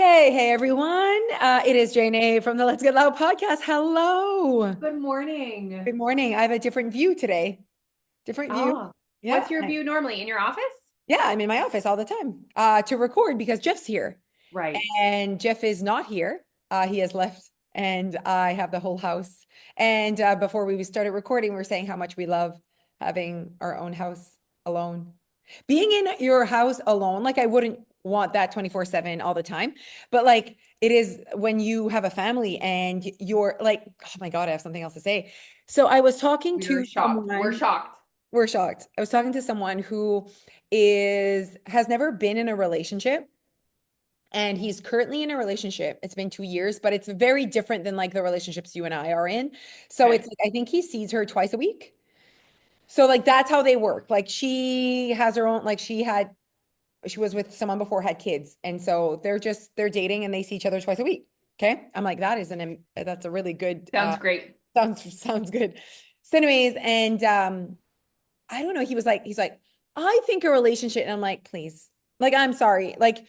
Hey, everyone. It is Jane from the Let's Get Loud podcast. Hello. Good morning. Good morning. I have a different view today. Different view. Ah, Yeah. what's your view normally in your office? Yeah, I'm in my office all the time to record because Jeff's here. Right. And Jeff is not here. He has left, and I have the whole house. And before we started recording, we were saying how much we love having our own house alone. Being in your house alone, like I wouldn't want that 24/7 all the time, but like it is when you have a family and you're like, oh my God, I have something else to say. So I was talking We're to shocked. We're someone, shocked. we're shocked. I was talking to someone who has never been in a relationship and he's currently in a relationship. It's been 2 years, but it's very different than like the relationships you and I are in. So it's Okay. like I think he sees her twice a week. So like that's how they work. Like she has her own, like she was with someone before, had kids, and so they're dating and they see each other twice a week. Okay, I'm like that's a really good Sounds great. sounds good. So anyways, and I don't know. He's like, I think a relationship, and I'm like, please, like I'm sorry, like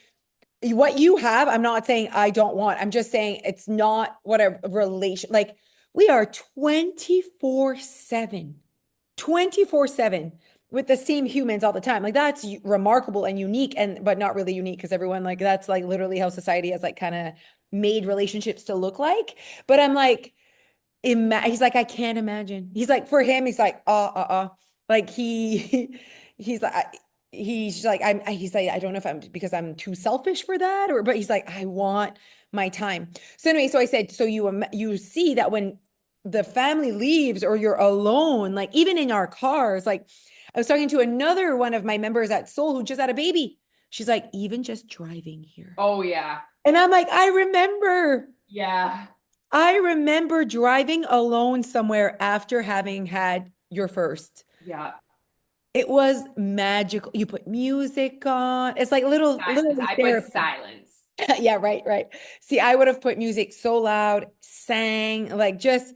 what you have, I'm not saying I don't want. I'm just saying it's not what a relation like we are 24/7. 24/7 with the same humans all the time. Like that's remarkable and unique and but not really unique because everyone like that's like literally how society has like kind of made relationships to look like. But I'm like he's like I can't imagine. He's like for him he's like like he's like he's like he's like I don't know if I'm because I'm too selfish for that or but he's like I want my time. So anyway, so I said so you see that when the family leaves or you're alone like even in our cars like I was talking to another one of my members at Soul who just had a baby. She's like even just driving here. Oh yeah. And I'm like Yeah. I remember driving alone somewhere after having had your first. Yeah. It was magical. You put music on. It's like Silence. literally I put therapy. silence. Yeah, right, right. See, I would have put music so loud, sang, like just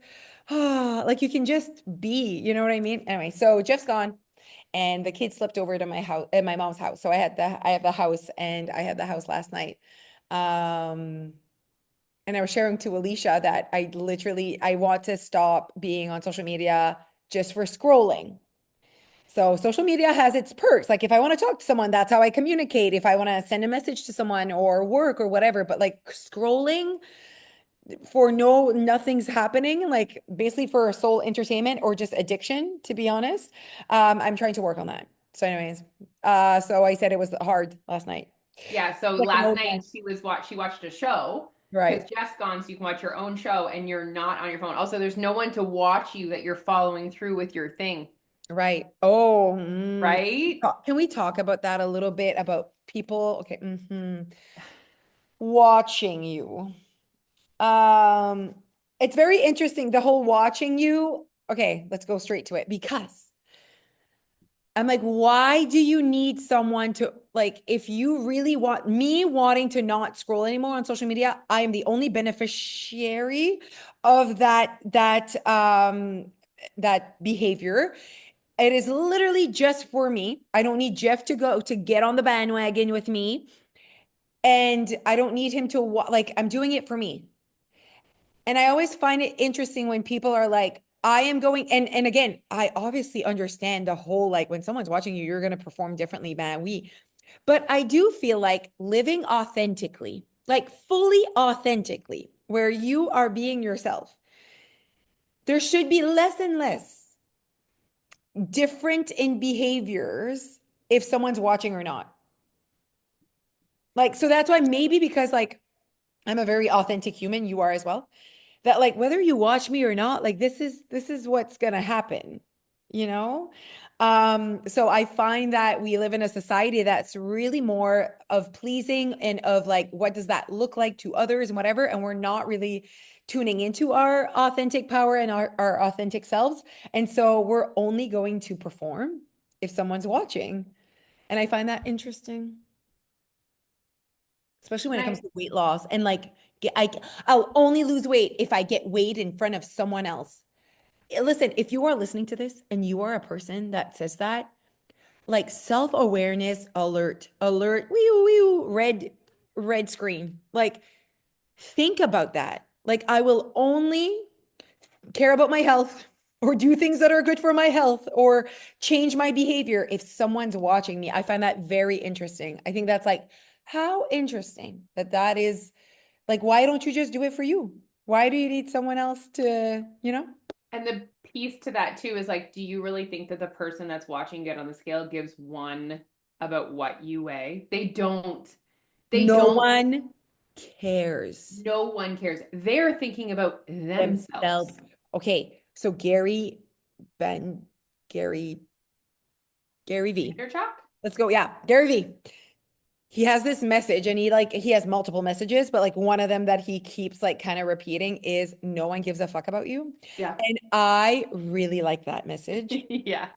like you can just be, you know what I mean? Anyway, so Jeff's gone and the kids slept over to my house at my mom's house. So I have the house and I had the house last night. Um and I was sharing to Alicia that I want to stop being on social media just for scrolling. So social media has its perks. Like if I want to talk to someone, that's how I communicate. If I want to send a message to someone or work or whatever, but like scrolling for nothing's happening, like basically for sole entertainment or just addiction, to be honest. I'm trying to work on that. So anyways, so I said it was hard last night. Yeah. So Like an last old night man. she watched a show because Right. Jeff's gone, so you can watch your own show and you're not on your phone. Also, there's no one to watch you that you're following through with your thing, Right. Oh, right? can we talk about that a little bit about people? Okay. Watching you. Um, it's very interesting, the whole watching you. Okay, let's go straight to it because I'm like, why do you need someone to like, if you really want me wanting to not scroll anymore on social media, I am the only beneficiary of that behavior. It is literally just for me. I don't need Jeff to get on the bandwagon with me. And I don't need him to like, I'm doing it for me. And I always find it interesting when people are like, I am going, and again, I obviously understand the whole like when someone's watching you, you're gonna perform differently, man. But I do feel like living authentically, like fully authentically, where you are being yourself, there should be less and less different in behaviors if someone's watching or not. Like, so that's why maybe because like I'm a very authentic human, you are as well. That like whether you watch me or not, like this is what's gonna happen, you know? So I find that we live in a society that's really more of pleasing and of like what does that look like to others and whatever, and we're not really tuning into our authentic power and our authentic selves. And so we're only going to perform if someone's watching. And I find that interesting, especially when And it comes I to weight loss and like I'll only lose weight if I get weighed in front of someone else. Listen, if you are listening to this and you are a person that says that, like self-awareness alert, alert, wee red red screen. Like, think about that. Like, I will only care about my health or do things that are good for my health or change my behavior if someone's watching me. I find that very interesting. I think that's like, how interesting that that is. Like, why don't you just do it for you? Why do you need someone else to, you know? And the piece to that too is like, do you really think that the person that's watching get on the scale gives one about what you weigh? They don't. They No don't. one cares No one cares. They're thinking about themselves. themselves. Okay, so Ben, Gary, Gary V. Vaynerchuk? Let's go. Yeah, Gary V. He has this message and he has multiple messages, but like one of them that he keeps like kind of repeating is no one gives a fuck about you. Yeah. And I really like that message. Yeah.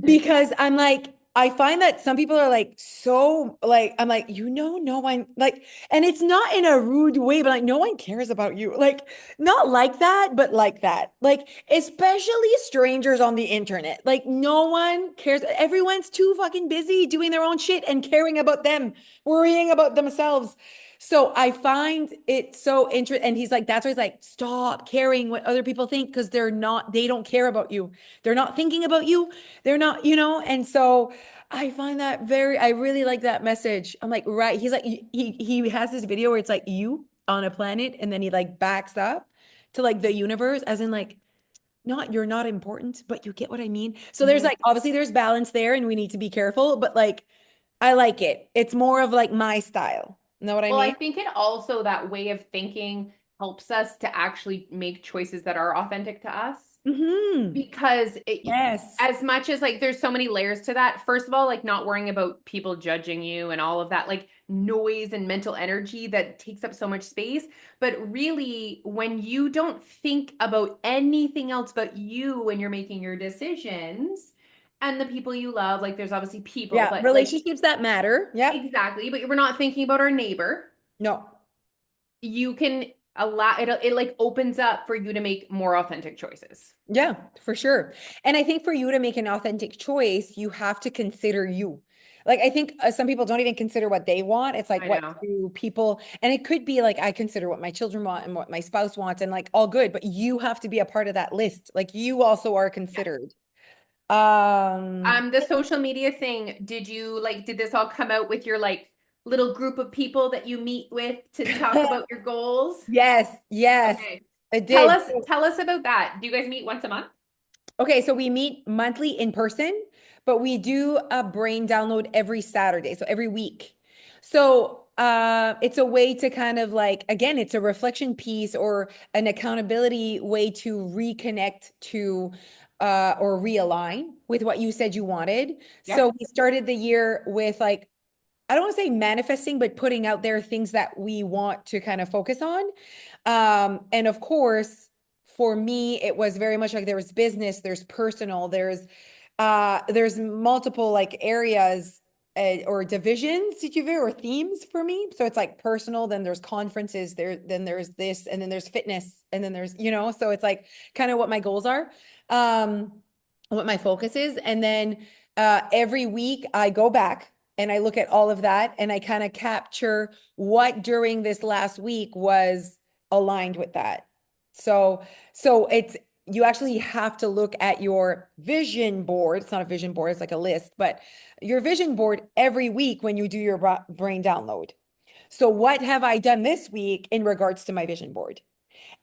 Because I'm like, I find that some people are like so like I'm like, no one like, and it's not in a rude way, but like no one cares about you. Like, not like that, but like that. Like, especially strangers on the internet. Like, no one cares. Everyone's too fucking busy doing their own shit and caring about them, worrying about themselves. So I find it so interesting. And he's like, that's why he's like, stop caring what other people think because they don't care about you. They're not thinking about you. They're not, and so I find that I really like that message. I'm like, right. He's like, he has this video where it's like you on a planet, and then he like backs up to like the universe, as in like, not you're not important, but you get what I mean. So there's Mhm. like obviously there's balance there, and we need to be careful, but like I like it. It's more of like my style. Know what I Well, I mean? think it also that way of thinking helps us to actually make choices that are authentic to us. Because Yes. as much as like there's so many layers to that, first of all, like not worrying about people judging you and all of that like noise and mental energy that takes up so much space, but really when you don't think about anything else but you when you're making your decisions and the people you love, like there's obviously people, Yeah. but like Relationships that matter. Yep. exactly, but we're not thinking about our neighbor. No. You can allow it like opens up for you to make more authentic choices. Yeah, for sure. And I think for you to make an authentic choice, you have to consider you. Like, I think some people don't even consider what they want. It's like, I what know. do people, and it could be like, I consider what my children want and what my spouse wants, and like, all good, but you have to be a part of that list. Like, you also are Yeah. considered. Um, The social media thing, did this all come out with your like little group of people that you meet with to talk about your goals? yes, yes, Okay. it did. Tell us about that. Do you guys meet once a month? Okay, so we meet monthly in person, but we do a brain download every Saturday, so every week. So it's a way to kind of like, again, it's a reflection piece or an accountability way to reconnect to or realign with what you said you wanted. Yeah. So we started the year with like, I don't want to say manifesting, but putting out there things that we want to kind of focus on. And of course, for me, it was very much like there was business, there's personal, there's multiple like areas or divisions, if you will, or themes for me. So it's like personal, then there's conferences, then there's this, and then there's fitness, and then there's, so it's like kind of what my goals are, what my focus is. And then every week I go back and I look at all of that and I kind of capture what during this last week was aligned with that. So it's you actually have to look at your vision board. It's not a vision board, it's like a list, but your vision board every week when you do your brain download. So what have I done this week in regards to my vision board?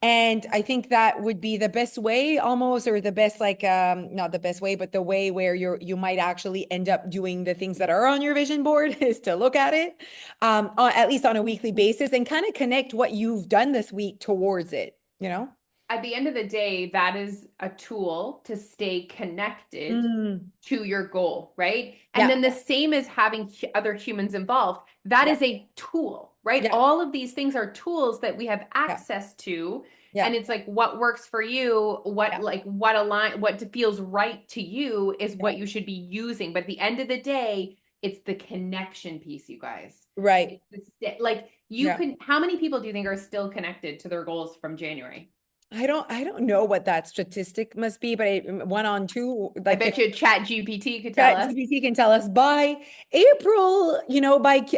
And I think that would be the best way almost, or the best, like, not the best way, but the way where you might actually end up doing the things that are on your vision board is to look at it, at least on a weekly basis and kind of connect what you've done this week towards it, you know? At the end of the day, that is a tool to stay connected Mm, to your goal, right? And yeah, then the same as having other humans involved, that yeah, is a tool, right? yeah, All of these things are tools that we have yeah, access to. yeah, And it's like what works for you, yeah, what feels right to you is yeah. what you should be using. But at the end of the day, it's the connection piece, you guys. Right. It's like you Yeah. can, how many people do you think are still connected to their goals from January? I don't know what that statistic must be, but one on two, I like bet you Chat GPT could tell Chat us. GPT can tell us by April,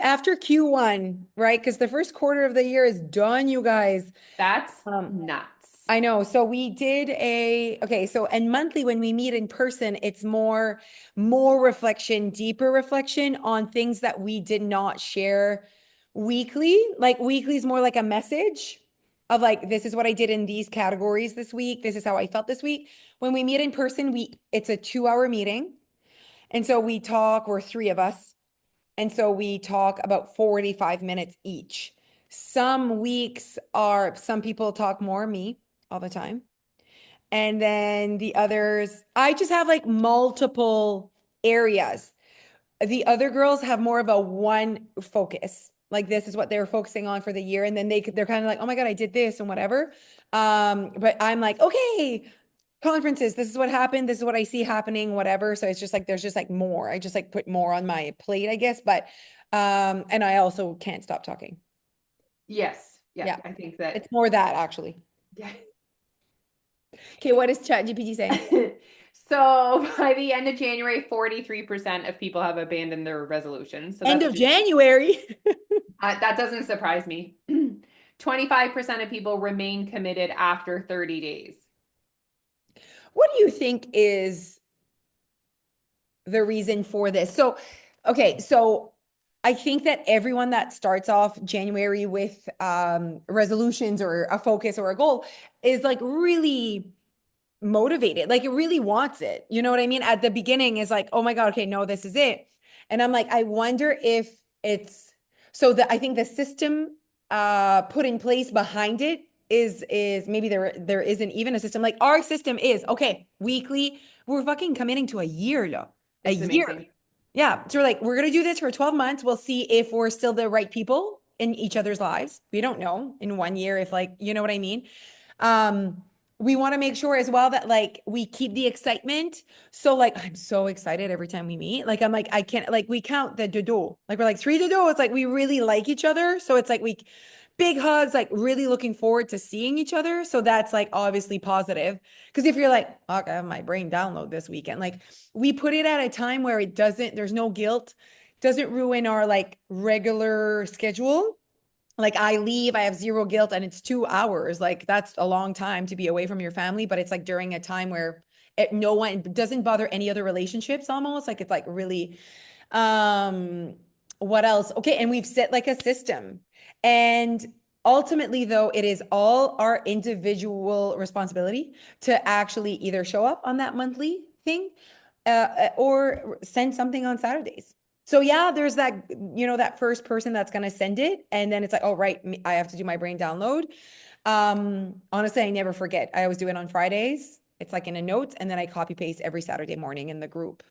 after Q1, right? Because the first quarter of the year is done, you guys. That's Um, nuts. I know. So we did okay, so and monthly when we meet in person, it's more reflection, deeper reflection on things that we did not share weekly. Like weekly is more like a message of like this is what I did in these categories this week. This is how I felt this week. When we meet in person, we it's a 2-hour meeting. And so we talk, we're three of us. And so we talk about 45 minutes each. Some people talk more, me all the time. And then the others, I just have like multiple areas. The other girls have more of a one focus. Like this is what they're focusing on for the year. And then they're kind of like, oh my God, I did this and whatever. But I'm like, okay, conferences, this is what happened, this is what I see happening, whatever. So it's just like there's just like more. I just like put more on my plate, I guess. But and I also can't stop talking. Yes. Yeah, Yeah. I think that. It's more that actually. Yeah. Okay, what is ChatGPT saying? So by the end of January, 43% of people have abandoned their resolutions. So End that's of just, January. that doesn't surprise me. 25% of people remain committed after 30 days. What do you think is the reason for this? So, okay, so I think that everyone that starts off January with resolutions or a focus or a goal is like really motivated. Like it really wants it. You know what I mean? At the beginning is like, oh my God, okay, no, this is it. And I'm like, I wonder if it's so that I think the system put in place behind it is maybe there isn't even a system. Like our system is okay, weekly, we're fucking committing to a year though. A It's year. amazing. Yeah. So we're like, we're gonna do this for 12 months. We'll see if we're still the right people in each other's lives. We don't know in 1 year if like, you know what I mean? Um, we want to make sure as well that like we keep the excitement. So like I'm so excited every time we meet. Like I'm like I can't like we count the dodo. Like we're like three dodo. It's like we really like each other. So it's like we big hugs, like really looking forward to seeing each other. So that's like obviously positive. Because if you're like, fuck, I have my brain download this weekend. Like we put it at a time where there's no guilt, doesn't ruin our like regular schedule. Like I leave, I have zero guilt, and it's 2 hours. Like that's a long time to be away from your family, but it's like during a time where no one doesn't bother any other relationships almost. Like it's like really, um, what else? Okay, and we've set like a system. And ultimately, though, it is all our individual responsibility to actually either show up on that monthly thing, or send something on Saturdays. So yeah, there's that, that first person that's going to send it. And then it's like, oh, right, I have to do my brain download. Honestly, I never forget. I always do it on Fridays. It's like in a notes, and then I copy paste every Saturday morning in the group.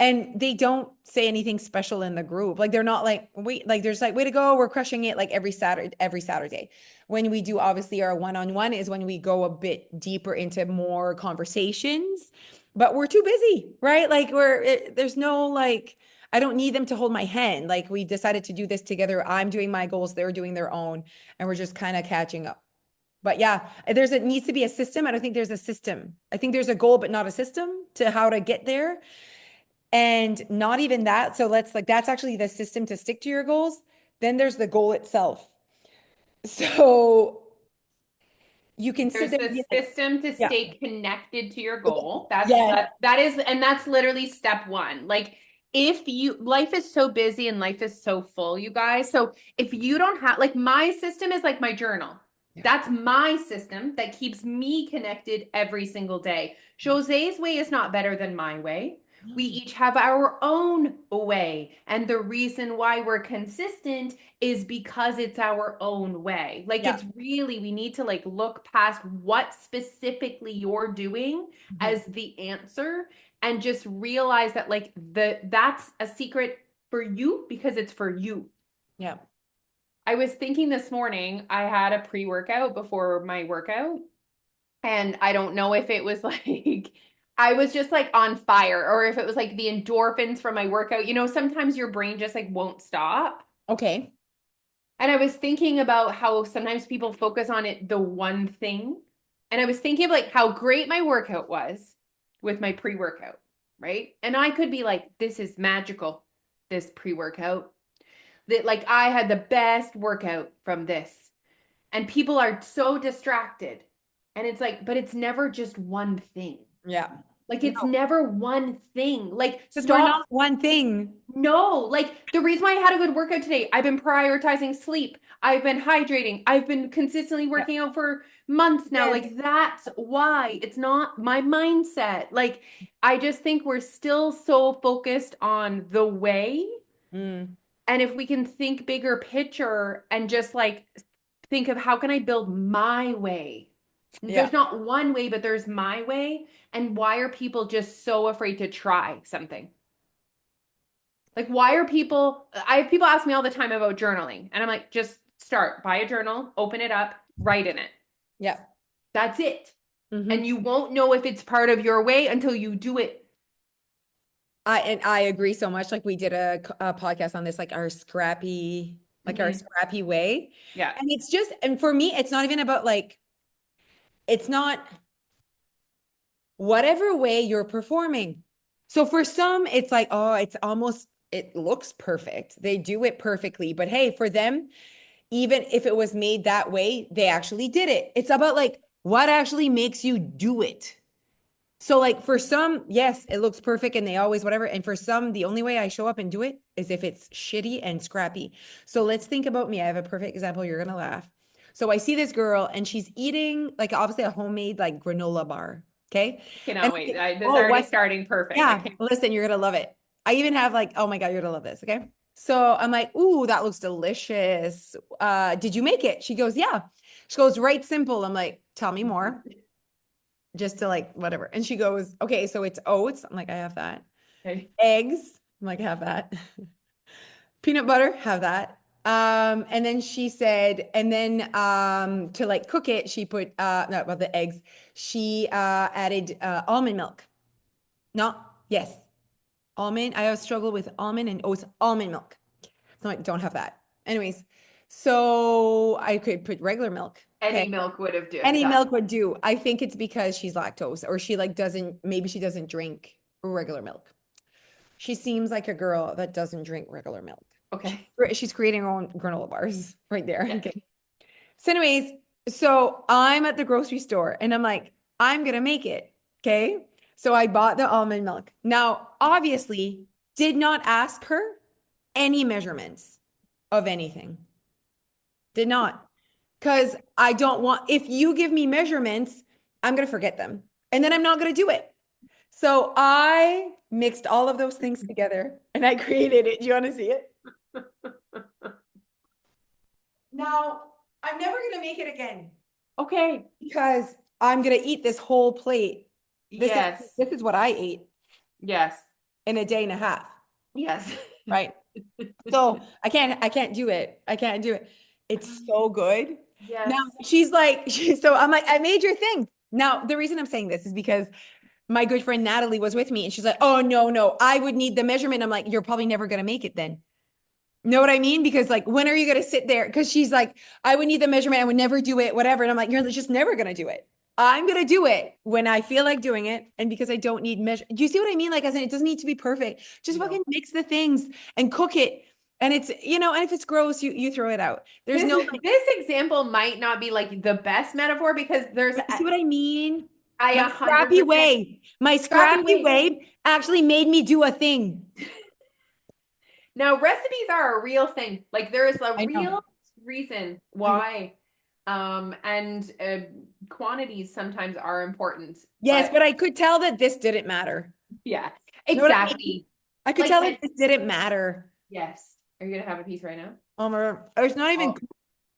And they don't say anything special in the group. Like they're not like, wait, like there's like, way to go, we're crushing it like every Saturday. When we do obviously our one-on-one is when we go a bit deeper into more conversations, but we're too busy, right? Like there's no like, I don't need them to hold my hand. Like we decided to do this together. I'm doing my goals, they're doing their own, and we're just kind of catching up. But yeah, it needs to be a system. I don't think there's a system. I think there's a goal, but not a system to how to get there. And not even that. So let's like, that's actually the system to stick to your goals. Then there's the goal itself. So you can sit There's there and the be like, system to yeah, stay connected to your goal. That's yeah, that is, and that's literally step one. Like if you life is so busy and life is so full, you guys. So if you don't have like my system is like my journal. yeah, That's my system that keeps me connected every single day. Jose's way is not better than my way. We no, each have our own way. And the reason why we're consistent is because it's our own way. Like yeah, it's really, we need to like look past what specifically you're doing mhm, as the answer and just realize that like that's a secret for you because it's for you. yeah. I was thinking this morning, I had a pre-workout before my workout, and I don't know if it was like I was just like on fire or if it was like the endorphins from my workout. You know, sometimes your brain just like won't stop. Okay. And I was thinking about how sometimes people focus on it, the one thing. And I was thinking of like how great my workout was with my pre-workout, right? And I could be like, this is magical, this pre-workout. That like I had the best workout from this. And people are so distracted. And it's like, but it's never just one thing. Yeah. Like No, it's never one thing. Like because we're stop. not one thing. No, like the reason why I had a good workout today, I've been prioritizing sleep. I've been hydrating. I've been consistently Yeah. working out for months now. Yes. Like that's why. It's not my mindset. Like I just think we're still so focused on the way. Mm, And if we can think bigger picture and just like think of how can I build my way? yeah. There's not one way, but there's my way. And why are people just so afraid to try something? Like, why are people, I have people ask me all the time about journaling, and I'm like, just start, buy a journal, open it up, write in it. Yeah. That's it. And Hmm. you won't know if it's part of your way until you do it. I agree so much. Like we did a podcast on this, like our Mhm. scrappy way. Yeah. And it's just, and for me, it's not even about like, it's not whatever way you're performing. So for some, it's like, oh, it's almost, it looks perfect. They do it perfectly. But hey, for them, even if it was made that way, they actually did it. It's about like what actually makes you do it. So like for some, yes, it looks perfect and they always whatever. And for some, the only way I show up and do it is if it's shitty and scrappy. So let's think about me. I have a perfect example. You're gonna laugh. So I see this girl and she's eating like obviously a homemade like granola bar. Okay. And Cannot I'm wait. like, This is oh, already what? starting perfect. I Yeah, can't. listen, you're gonna love it. I even have like, oh my God, you're gonna love this. Okay. So I'm like, ooh, that looks delicious. Did you make it? She goes, yeah. She goes, right, simple. I'm like, tell me more, just to like whatever. And she goes, okay, so it's oats. I'm like, I have that. Okay. Eggs. I'm like, I have that. Peanut butter, have that. And then she said, and then to like cook it, she put not about the eggs, she added almond milk. No, yes. Almond. I always struggle with almond and oats, almond milk. So I don't have that. Anyways, so I could put regular milk. Any Okay. milk would have Any done. milk would do. I think it's because she's lactose or she like doesn't, maybe she doesn't drink regular milk. She seems like a girl that doesn't drink regular milk. Okay. She's creating her own granola bars right there. Yeah. Okay. So, anyways, so I'm at the grocery store and I'm like, I'm gonna make it. Okay. So I bought the almond milk. Now, obviously, did not ask her any measurements of anything. Did not. Because I don't want, if you give me measurements, I'm gonna forget them. And then I'm not gonna do it. So I mixed all of those things together and I created it. Do you want to see it? Now, I'm never going to make it again Okay. because I'm going to eat this whole plate. This is Yes. this is what I ate Yes. in a day and a half, Yes. right? So I can't do it. I can't do it. It's so good. Now Yes. she's like, so I'm like, I made your thing. Now, the reason I'm saying this is because my good friend Natalie was with me and she's like, oh, no, no, I would need the measurement. I'm like, you're probably never going to make it then. Know what I mean? Because like, when are you going to sit there? Because she's like, I would need the measurement. I would never do it, whatever. And I'm like, you're just never going to do it. I'm going to do it when I feel like doing it. And because I don't need measure. Do you see what I mean? Like, as in, it doesn't need to be perfect. Just No. fucking mix the things and cook it. And it's, and if it's gross, you throw it out. There's This no like, this example might not be like the best metaphor because there's you see what I mean? I My a hundred scrappy percent way, my scrappy scrappy way. way actually made me do a thing. Now recipes are a real thing. Like there is a I know. real reason I know. why and quantities sometimes are important. Yes, But but I could tell that this didn't matter. yeah, You know what I mean? exactly. I could Like tell and that this didn't matter. yes. Are you gonna have a piece right now? It's not even, Oh,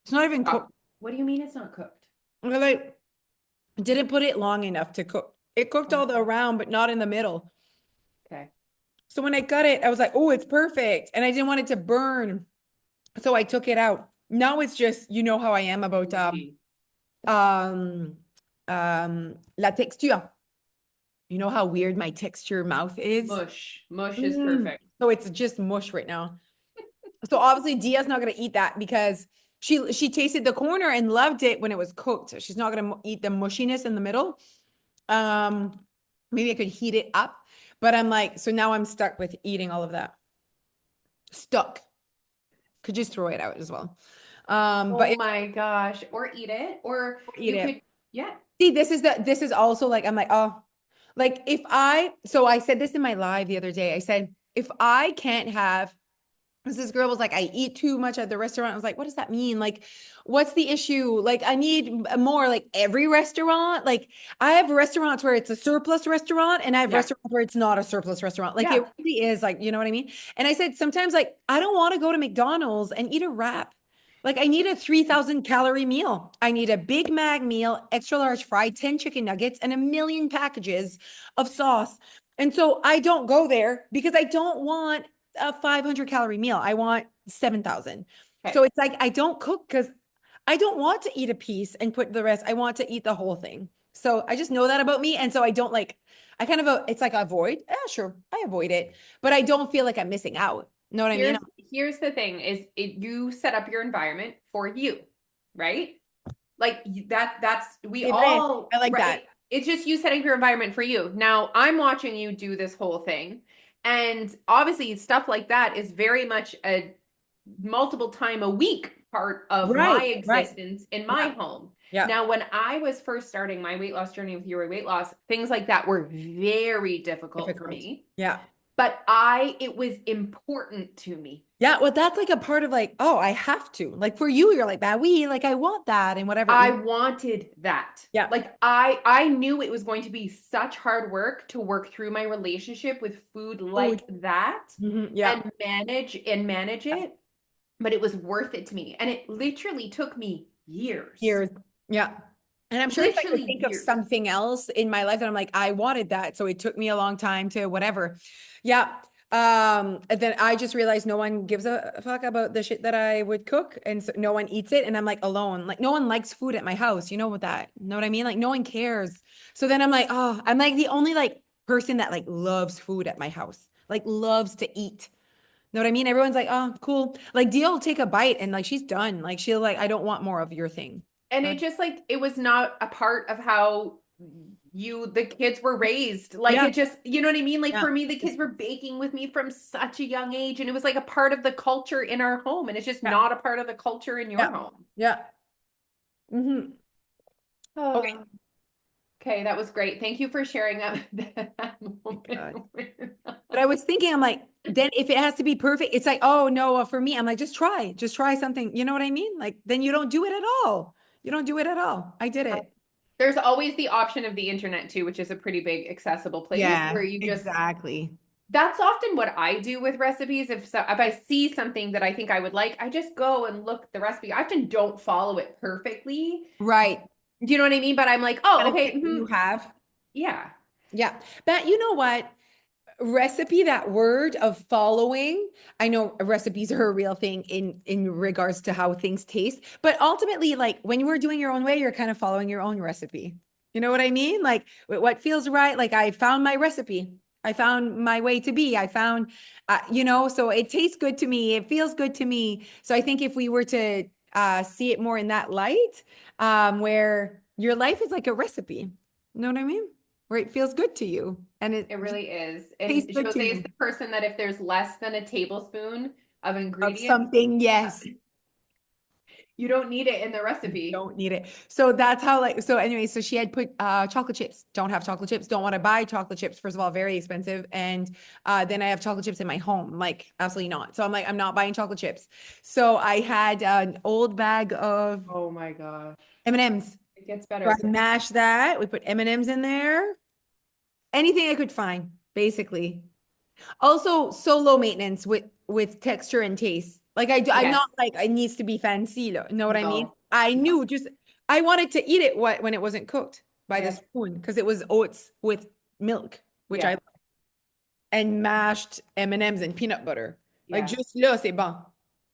it's not even oh. cooked. What do you mean it's not cooked? I like didn't put it long enough to cook. It cooked Oh, all the around, but not in the middle. okay. So when I cut it, I was like, oh, it's perfect. And I didn't want it to burn. So I took it out. Now it's just, you know how I am about Mushy. um la texture. You know how weird my texture mouth is? Mush. Mush is perfect. So it's just mush right now. So obviously Dia's not gonna eat that because She tasted the corner and loved it when it was cooked. So she's not gonna eat the mushiness in the middle. Um, maybe I could heat it up, but I'm like, so now I'm stuck with eating all of that. Stuck. Could just throw it out as well. But Oh my gosh. Or eat it. Or eat you it. could, yeah. See, this is also like I'm like, oh, like if I so I said this in my live the other day. I said, if I can't have because this girl was like, I eat too much at the restaurant. I was like, what does that mean? Like, what's the issue? Like, I need more like every restaurant. Like, I have restaurants where it's a surplus restaurant, and I have Yeah. restaurants where it's not a surplus restaurant. Like, it Yeah. really is like, you know what I mean? And I said, sometimes, like, I don't want to go to McDonald's and eat a wrap. Like, I need a 3,000 calorie meal. I need a Big Mac meal, extra large fry, 10 chicken nuggets, and a million packages of sauce. And so I don't go there because I don't want a 500 calorie meal. I want 7,000. Okay. So it's like I don't cook because I don't want to eat a piece and put the rest. I want to eat the whole thing. So I just know that about me. And so I don't like, I kind of, it's like avoid. Yeah, sure. I avoid it, but I don't feel like I'm missing out. Know what I mean? Here's the thing is you set up your environment for you, right? Like that's we Libre. all I like that. right. It's just you setting your environment for you. Now I'm watching you do this whole thing. And obviously stuff like that is very much a multiple time a week part of my Right. Right. existence in my Yeah. home. Yeah. Now, when I was first starting my weight loss journey with your weight loss, things like that were very difficult for Difficult. me. Yeah. But it was important to me. Yeah. Well, that's like a part of like, oh, I have to. Like for you, you're like, that we like, I want that and whatever. I wanted that. Yeah. Like I knew it was going to be such hard work to work through my relationship with food Food. like that Yeah. and manage it, but it was worth it to me. And it literally took me years. Years. Yeah. And I'm sure if I could Literally think of years. something else in my life that I'm like, I wanted that. So it took me a long time to whatever. Yeah. And then I just realized no one gives a fuck about the shit that I would cook. And so no one eats it. And I'm like alone. Like no one likes food at my house. You know what that? Know what I mean? Like no one cares. So then I'm like, oh, I'm like the only like person that like loves food at my house. Like loves to eat. Know what I mean? Everyone's like, oh, cool. Like Dia will take a bite and like she's done. Like she'll like, I don't want more of your thing. And Uh, it just like it was not a part of how the kids were raised. Like yeah, it just, you know what I mean? Like yeah, for me, the kids were baking with me from such a young age, and it was like a part of the culture in our home, and it's just yeah, not a part of the culture in your yeah, home. yeah. Hmm. Okay. Oh, okay, that was great. Thank you for sharing that My God. moment with us. But I was thinking, I'm like, then if it has to be perfect, it's like, oh no, for me, I'm like, just try something. You know what I mean? Like, then you don't do it at all. You don't do it at all. I did it. There's always the option of the internet too, which is a pretty big accessible place where Yeah, you just exactly. that's often what I do with recipes. If I see something that I think I would like, I just go and look at the recipe. I often don't follow it perfectly. Right. Do you know what I mean? But I'm like, oh, Kind of okay, pick what you have. yeah. Yeah. But you know what? Recipe, that word of following, I know recipes are a real thing in regards to how things taste, but ultimately like when you are doing your own way, you're kind of following your own recipe. You know what I mean? Like what feels right, like I found my recipe, I found my way to be, I found so it tastes good to me, it feels good to me. So I think if we were to see it more in that light, where your life is like a recipe, you know what I mean, where it feels good to you and it It really is. And tastes good to Jose is you. the person that if there's less than a tablespoon of Of ingredient, something, yes. you don't need it in the You recipe. don't need it. So that's how like so anyway, so she had put chocolate chips. Don't have chocolate chips, don't want to buy chocolate chips. First of all, very expensive. And then I have chocolate chips in my home. Like, absolutely not. So I'm like, I'm not buying chocolate chips. So I had an old bag of Oh my gosh. M&Ms. It gets So I better. mashed that. We put M&Ms in there. Anything I could find, basically. Also, so low maintenance with texture and taste. Like I'm Yes. not like it needs to be fancy. Know what I mean? No. I No. knew just I wanted to eat it when it wasn't cooked by the Yeah. spoon because it was oats with milk, which Yeah. I and mashed M&Ms and peanut butter. Like Yeah. just là, c'est bon.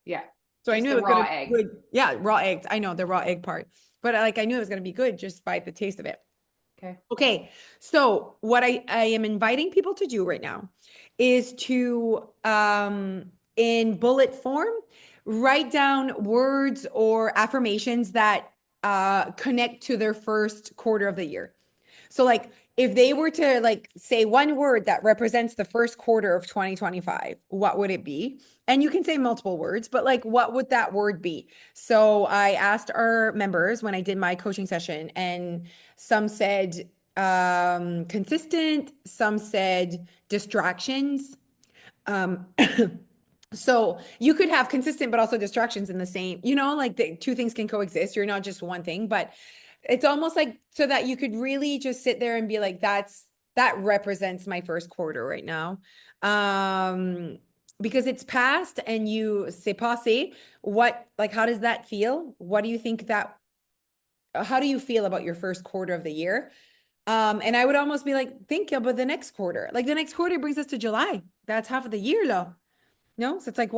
Yeah. So I Just knew it the was raw gonna be egg. good. Yeah, raw eggs. I know the raw egg part, but like I knew it was gonna be good just by the taste of it. Okay. Okay, so what I am inviting people to do right now is to in bullet form write down words or affirmations that connect to their first quarter of the year. So like if they were to like say one word that represents the first quarter of 2025, what would it be? And you can say multiple words, but like what would that word be? So I asked our members when I did my coaching session, and some said consistent, some said distractions. Um So you could have consistent but also distractions in the same, like the two things can coexist. You're not just one thing, but it's almost like so that you could really just sit there and be like, that represents my first quarter right now. Um, because it's past and c'est passé. How does that feel? What do you think how do you feel about your first quarter of the year? And I would almost be like, think about the next quarter. Like the next quarter brings us to July. That's half of the year, though. No? So it's like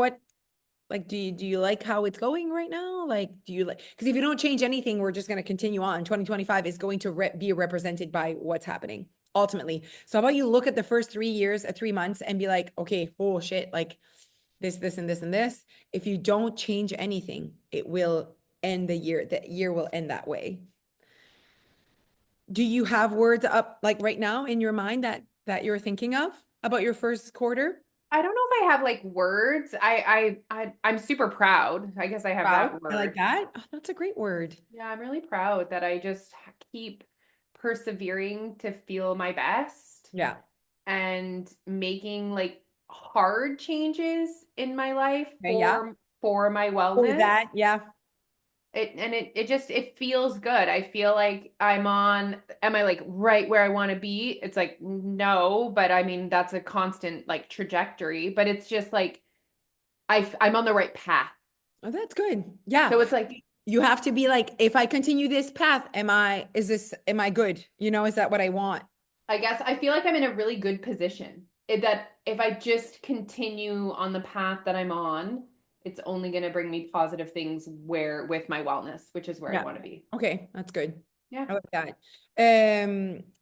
do you like how it's going right now? Like, do you like, because if you don't change anything, we're just going to continue on. 2025 is going to be represented by what's happening ultimately. So how about you look at the first 3 years, 3 months and be like, okay, oh shit, like this, and this, and this. If you don't change anything, it will end the year. The year will end that way. Do you have words up like right now in your mind that you're thinking of about your first quarter? I don't know if I have like words. I'm super proud. I guess I have Proud. that I like word. that. Oh, that's a great word. Yeah, I'm really proud that I just keep persevering to feel my best Yeah. and making like hard changes in my life Okay, yeah. for my Or wellness. that, yeah. It just it feels good. I feel like am I like right where I want to be? It's like no, but I mean that's a constant like trajectory, but it's just like I'm on the right path. Oh, that's good. Yeah. So it's like You have to be like, if I continue this path, am I good? Is that what I want? I guess I feel like I'm in a really good position. That if I just continue on the path that I'm on, it's only going to bring me positive things where with my wellness, which is where I Yeah. want to be. Okay, that's good. Yeah. I like that.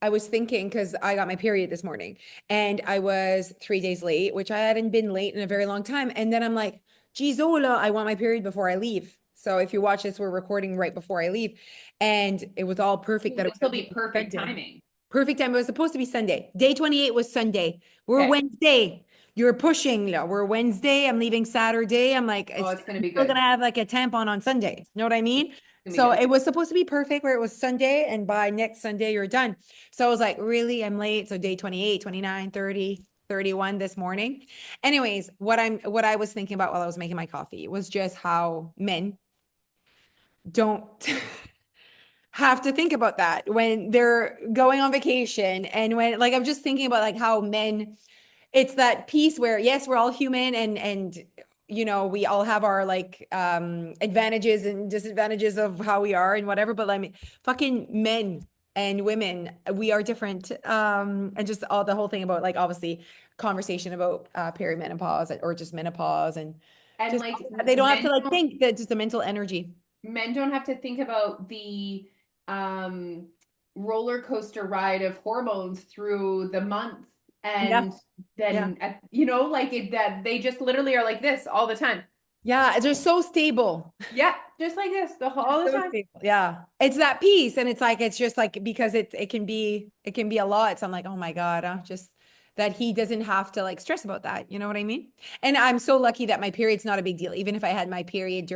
I was thinking because I got my period this morning and I was 3 days late, which I hadn't been late in a very long time. And then I'm like, geez, Ola, I want my period before I leave. So if you watch this, we're recording right before I leave. And it was all perfect Ooh, that it this will was be perfect Sunday. timing. Perfect time. It was supposed to be Sunday. Day 28 was Sunday. We're Okay. Wednesday. You're pushing. We're Wednesday. I'm leaving Saturday. I'm like, Oh, it's going to I'm be still good. gonna have like a tampon on Sunday. You know what I mean? It's going to be So good. it was supposed to be perfect where it was Sunday, and by next Sunday, you're done. So I was like, really? I'm late. So day 28, 29, 30, 31 this morning. Anyways, what I was thinking about while I was making my coffee was just how men don't have to think about that when they're going on vacation, and when like I'm just thinking about like how men, it's that piece where yes, we're all human, and we all have our like advantages and disadvantages of how we are and whatever, but I mean fucking men and women, we are different, and just all the whole thing about like obviously conversation about perimenopause or just menopause, and And just like they don't have to like think that just the mental energy. men don't have to think about the um roller coaster ride of hormones through the month Yeah, and yeah. then like that they just literally are like this all the time. Yeah, they're so stable. Yeah, just like this all the So time. stable. Yeah. It's that piece. And it's like, it's just like, because it can be a lot. So I'm like, oh my God, just that he doesn't have to like stress about that. You know what I mean? And I'm so lucky that my period's not a big deal. Even if I had my period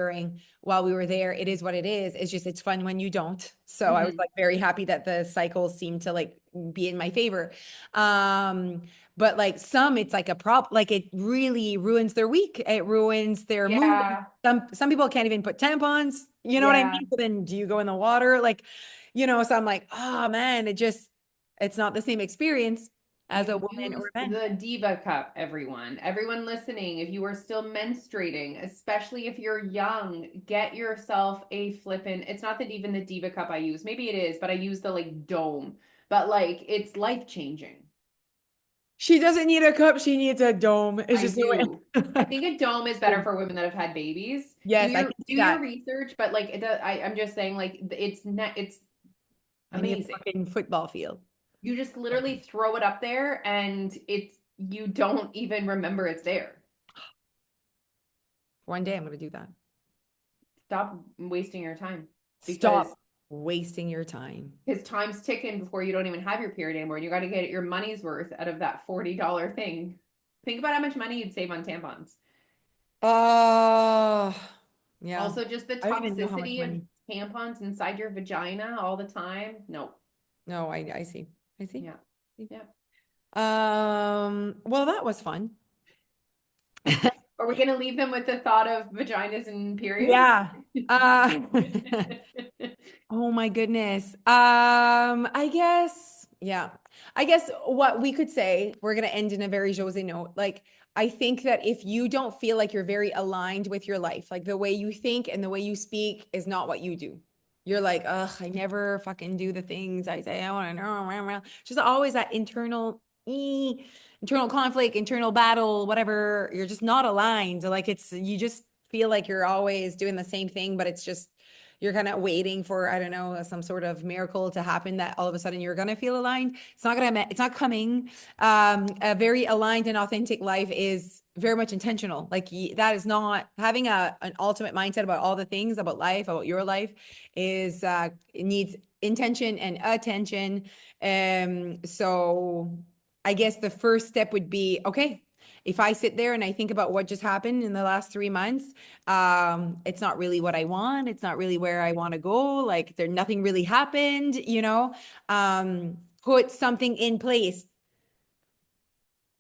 while we were there, it is what it is. It's just, it's fun when you don't. So I was Hmm. like very happy that the cycles seem to like be in my favor. Um, but like some, it's like a prop, like it really ruins their week. It ruins their mood. Yeah, Some people can't even put tampons. You know what I yeah. mean? So then do you go in the water? Like, so I'm like, oh man, it's not the same experience as a You woman or use a man. the Diva Cup, everyone. Everyone listening, if you are still menstruating, especially if you're young, get yourself a flippin'. It's not that even the Diva Cup I use. Maybe it is, but I use the like dome. But like it's life changing. She doesn't need a cup, she needs a dome. It's I just the do. I way. think a dome is better for women that have had babies. Yes, I can Do see your that. research, but like I'm just saying like it's I need a amazing. fucking football field. You just literally throw it up there and you don't even remember it's there. One day I'm going to do that. Stop wasting your time because Stop wasting your time. time's ticking before you don't even have your period anymore. You got to get your money's worth out of that $40 thing. Think about how much money you'd save on tampons. Oh, yeah. Also, just the I don't even know how much toxicity of money. tampons inside your vagina all the time. No. No, I see. I see. Yeah. See. Yeah. Well, that was fun. Are we going to leave them with the thought of vaginas and periods? Yeah. Oh my goodness. I guess, yeah. I guess what we could say, we're gonna end in a very Jose note. Like, I think that if you don't feel like you're very aligned with your life, like the way you think and the way you speak is not what you do. You're like, ugh, I never fucking do the things I say I want to know. Just always that internal conflict, internal battle, whatever. You're just not aligned. Like you just feel like you're always doing the same thing, but it's just you're kind of waiting for, I don't know, some sort of miracle to happen that all of a sudden you're going to feel aligned. It's not coming. A very aligned and authentic life is very much intentional. Like that is not having an ultimate mindset about all the things about life, about your life is, it needs intention and attention. So I guess the first step would be, okay, if I sit there and I think about what just happened in the last 3 months, it's not really what I want. It's not really where I want to go. Like there, nothing really happened, put something in place.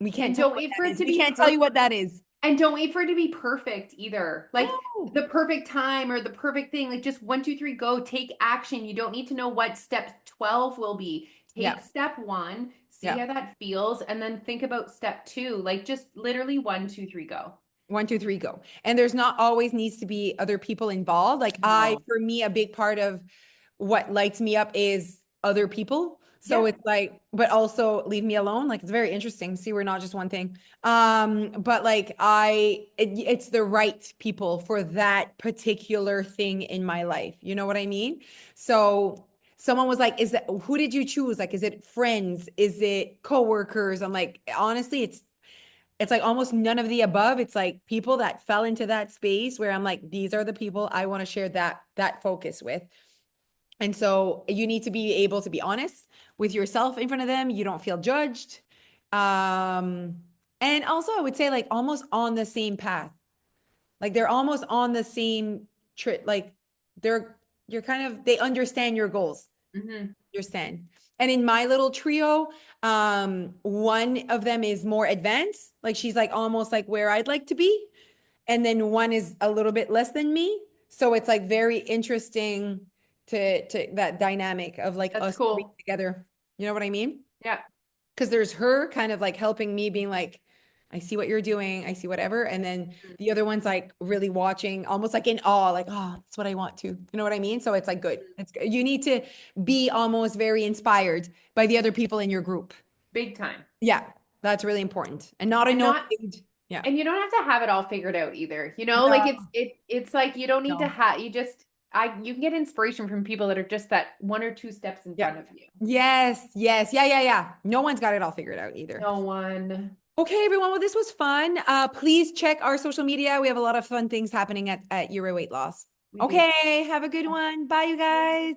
We can't And tell you don't what wait for that it is. to We be can't tell you perfect. what that is. And don't wait for it to be perfect either. Like No. the perfect time or the perfect thing. Like just one, two, three, go. Take action. You don't need to know what step 12 will be. Take Yeah. step one, see Yeah. how that feels, and then think about step two. Like just literally one, two, three, go. 1, 2, 3, go. And there's not always needs to be other people involved. Like No. for me, a big part of what lights me up is other people. So Yep. it's like, but also leave me alone. Like it's very interesting. See, we're not just one thing. But like it's the right people for that particular thing in my life. You know what I mean? So someone was like, who did you choose? Like, is it friends? Is it coworkers? I'm like, honestly, it's like almost none of the above. It's like people that fell into that space where I'm like, these are the people I want to share that focus with. And so you need to be able to be honest with yourself in front of them. You don't feel judged. Um, and also I would say like almost on the same path. Like they're almost on the same trip. Like you're kind of they understand your goals. Hmm. Understand. And in my little trio, one of them is more advanced. Like she's like almost like where I'd like to be. And then one is a little bit less than me. So it's like very interesting to that dynamic of like That's us three cool. together. You know what I mean? Yeah. Because there's her kind of like helping me being like, I see what you're doing. I see whatever. And then the other one's like really watching, almost like in awe, like, oh, that's what I want to. You know what I mean? So it's like good. It's good. You need to be almost very inspired by the other people in your group. Big time. Yeah, that's really important. And not And not annoyed. Yeah. and you don't have to have it all figured out either. Like No, it's like you don't need to no. have you just I you can get inspiration from people that are just that one or two steps in Yeah. front of you. Yes, yes. Yeah, yeah, yeah. No one's got it all figured out either. No one. Okay, everyone. Well, this was fun. Please check our social media. We have a lot of fun things happening at Euro Weight Loss. We do. Okay, have a good one. Bye, you guys.